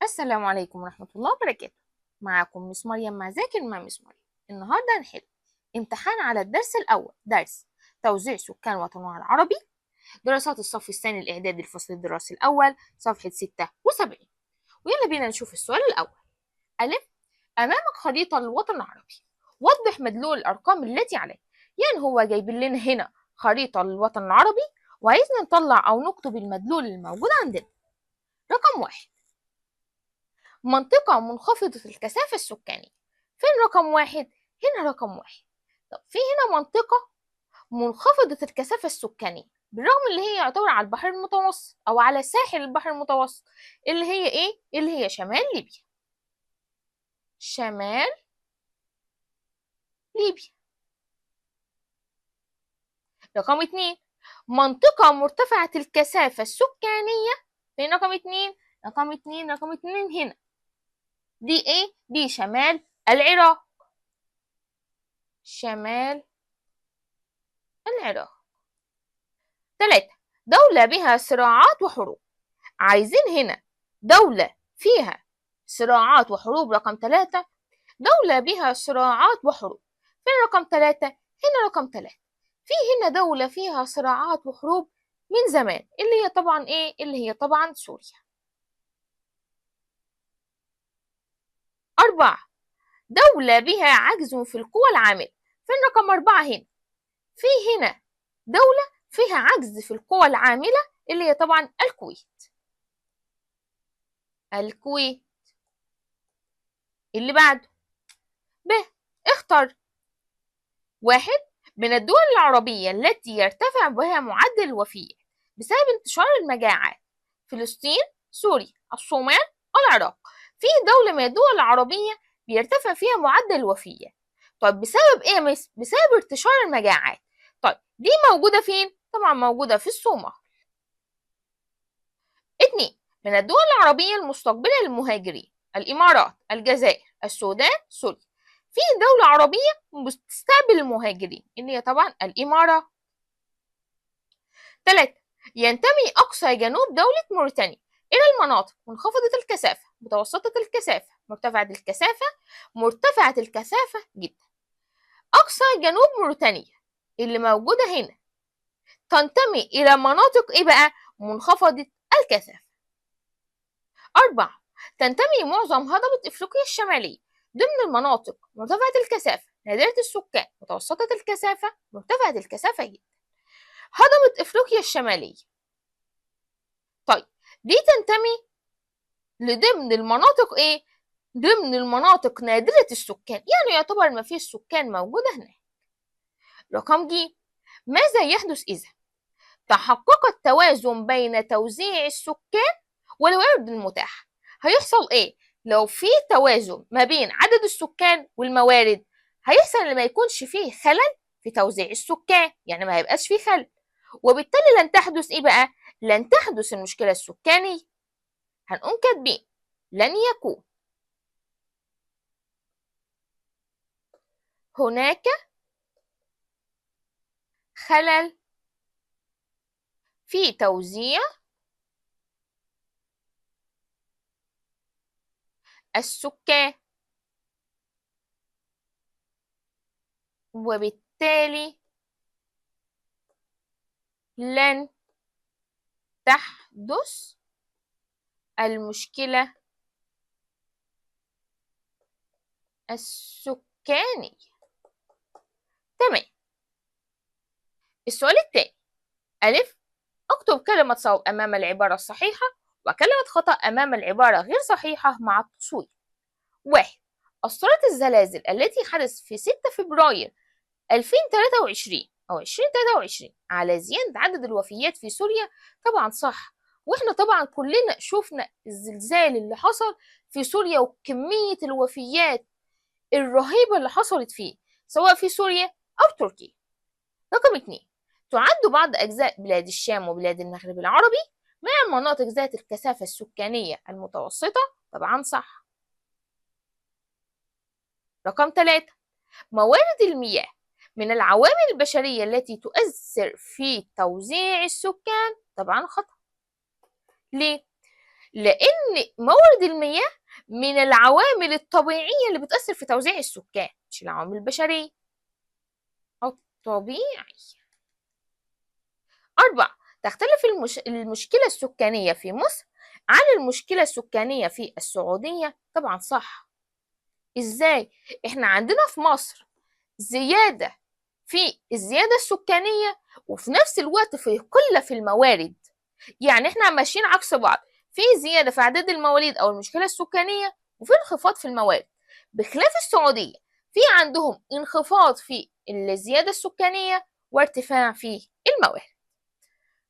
السلام عليكم ورحمة الله وبركاته. معاكم مس مريم مع ذاكر مع مس مريم. النهاردة هنحل امتحان على الدرس الأول، درس توزيع سكان وطننا العربي، دراسات الصف الثاني الإعدادي الفصل الدراسي الأول، صفحة 76. ويلا بينا نشوف السؤال الأول. ألف: أمامك خريطة للوطن العربي، وضح مدلول الأرقام التي عليه. يعني هو جايب لنا هنا خريطة للوطن العربي وعايزنا نطلع أو نكتب المدلول الموجود عندنا. رقم واحد: منطقة منخفضة الكثافة السكانية. فين رقم واحد؟ هنا رقم واحد. طب في هنا منطقة منخفضة الكثافة السكانية، بالرغم اللي هي يعتبر على البحر المتوسط أو على ساحل البحر المتوسط، اللي هي إيه؟ اللي هي شمال ليبيا. شمال ليبيا. رقم اتنين: منطقة مرتفعة الكثافة السكانية. فين رقم اتنين؟ رقم اتنين هنا. دي إيه؟ دي شمال العراق. شمال العراق. 3: دولة بها صراعات وحروب. عايزين هنا دولة فيها صراعات وحروب. رقم 3: دولة بها صراعات وحروب. فين رقم 3؟ هنا رقم 3. في هنا دولة فيها صراعات وحروب من زمان، اللي هي طبعا ايه؟ اللي هي طبعا سوريا. 4: دولة بها عجز في القوى العاملة. فين رقم 4 هنا؟ في هنا دولة فيها عجز في القوى العاملة، اللي هي طبعا الكويت. الكويت. اللي بعده ب: اختر واحد من الدول العربية التي يرتفع بها معدل الوفيات بسبب انتشار المجاعات: فلسطين، سوريا، الصومال، العراق. في دولة من الدول العربية بيرتفع فيها معدل الوفيات. طيب بسبب ايه مس؟ بسبب انتشار المجاعات. طيب دي موجودة فين؟ طبعا موجودة في الصومال. 2: من الدول العربية المستقبلة للمهاجرين: الإمارات، الجزائر، السودان، سوريا. في دولة عربية بتستقبل المهاجرين، اللي هي طبعا الإمارات. 3: ينتمي أقصى جنوب دولة موريتانيا إلى المناطق منخفضة الكثافة، متوسطة الكثافة، مرتفعة الكثافة جدا. أقصى جنوب موريتانيا اللي موجودة هنا تنتمي إلى مناطق إيه بقى؟ منخفضة الكثافة. 4: تنتمي معظم هضبة إفريقيا الشمالية ضمن المناطق مرتفعة الكثافة، نادرة السكان، متوسطة الكثافة، مرتفعة الكثافة جدا. هضبة إفريقيا الشمالية، طيب دي تنتمي لضمن المناطق إيه؟ ضمن المناطق نادرة السكان، يعني يعتبر ما فيش سكان موجودة هناك. رقم ج: ماذا يحدث إذا تحقق التوازن بين توزيع السكان والموارد المتاحة؟ هيحصل إيه؟ لو في توازن ما بين عدد السكان والموارد، هيحصل إن ما يكونش فيه خلل في توزيع السكان، يعني ما هيبقاش فيه خلل، وبالتالي لن تحدث إيه بقى؟ لن تحدث المشكلة السكانية. هنقوم كاتبين لن يكون هناك خلل في توزيع السكان، وبالتالي لن تحدث المشكلة السكانية. تمام. السؤال التاني: ألف: اكتب كلمة صواب أمام العبارة الصحيحة وكلمة خطأ أمام العبارة غير صحيحة مع التصوير. 1: أسطورة الزلازل التي حدث في 6 فبراير 2023 أو 2023 على زيادة عدد الوفيات في سوريا. طبعا صح، واحنا طبعا كلنا شفنا الزلزال اللي حصل في سوريا وكمية الوفيات الرهيبة اللي حصلت فيه، سواء في سوريا أو تركيا. رقم 2: تعد بعض أجزاء بلاد الشام وبلاد المغرب العربي من المناطق ذات الكثافة السكانية المتوسطة. طبعا صح. رقم 3: موارد المياه من العوامل البشرية التي تؤثر في توزيع السكان. طبعا خطأ. ليه؟ لأن مورد المياه من العوامل الطبيعية اللي بتأثر في توزيع السكان، مش العوامل البشرية الطبيعي. 4. تختلف المشكلة السكانية في مصر عن المشكلة السكانية في السعودية. طبعا صح. ازاي؟ احنا عندنا في مصر زيادة في الزيادة السكانية، وفي نفس الوقت في قلة في الموارد. يعني احنا ماشيين عكس بعض، في زيادة في أعداد المواليد أو المشكلة السكانية، وفي انخفاض في الموارد. بخلاف السعودية، في عندهم انخفاض في الزيادة السكانية وارتفاع في الموارد.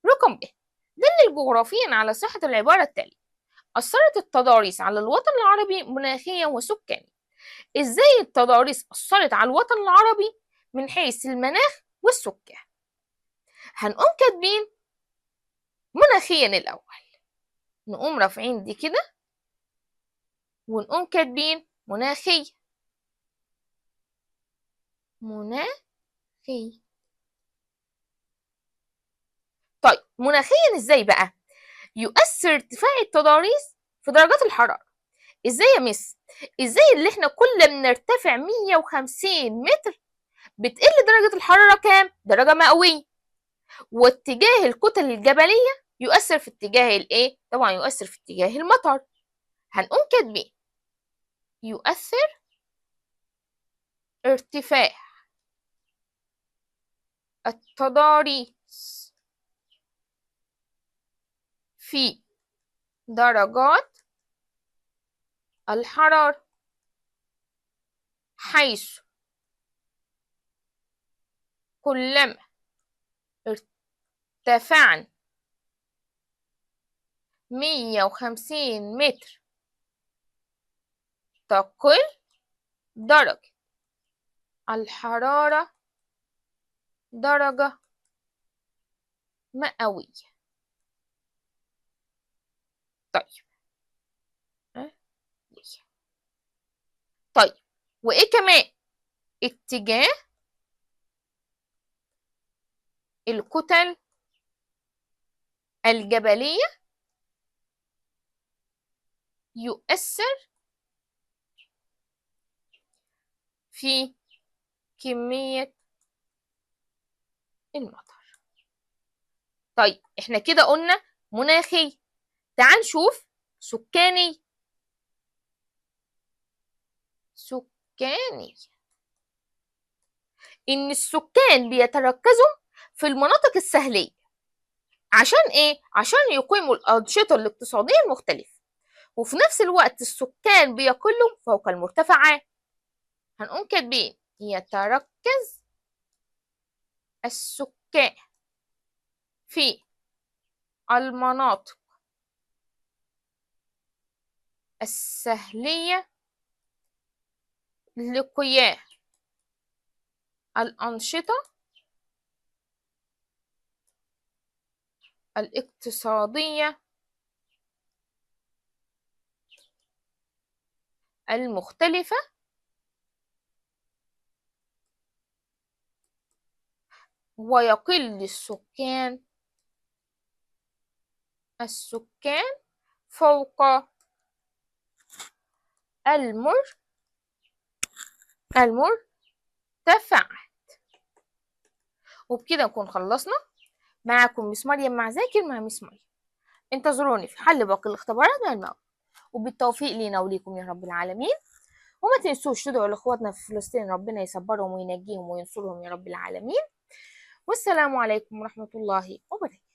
رقم ب. دل جغرافيا على صحة العبارة التالية: أثرت التضاريس على الوطن العربي مناخيا وسكانيا. إزاي التضاريس أثرت على الوطن العربي من حيث المناخ والسكان؟ هنقوم كاتبين مناخيا الأول، نقوم رافعين دي كده ونقوم كاتبين مناخي. طيب مناخيا ازاي بقى؟ يؤثر ارتفاع التضاريس في درجات الحرارة. ازاي يا مس؟ ازاي اللي احنا كل ما نرتفع 150 متر بتقل درجة الحرارة كام؟ درجة مئوية. واتجاه الكتل الجبلية يؤثر في اتجاه الايه؟ طبعا يؤثر في اتجاه المطر. هنقوم كاتبين يؤثر ارتفاع التضاريس في درجات الحرارة، حيث كلما ارتفعنا 150 متر تقل درجة الحرارة درجة مئوية. طيب وإيه كمان؟ اتجاه الكتل الجبلية يؤثر في كمية المطر. طيب احنا كده قلنا مناخي، تعال نشوف سكاني. إن السكان بيتركزوا في المناطق الساحلية. عشان إيه؟ عشان يقيموا الأنشطة الاقتصادية المختلفة، وفي نفس الوقت السكان بيقلوا فوق المرتفعات. هنقوم كاتبين يتركز السكان في المناطق الساحلية لقيام الأنشطة الاقتصادية المختلفة ويقل السكان فوق المرتفعات. وبكده نكون خلصنا. معكم مس مريم مع ذاكر مع مس مريم. انتظروني في حل باقي الاختبارات مع المواد، وبالتوفيق لينا وليكم يا رب العالمين. وما تنسوش تدعوا لاخواتنا في فلسطين ربنا يصبرهم وينجيهم وينصرهم يا رب العالمين. والسلام عليكم ورحمة الله وبركاته.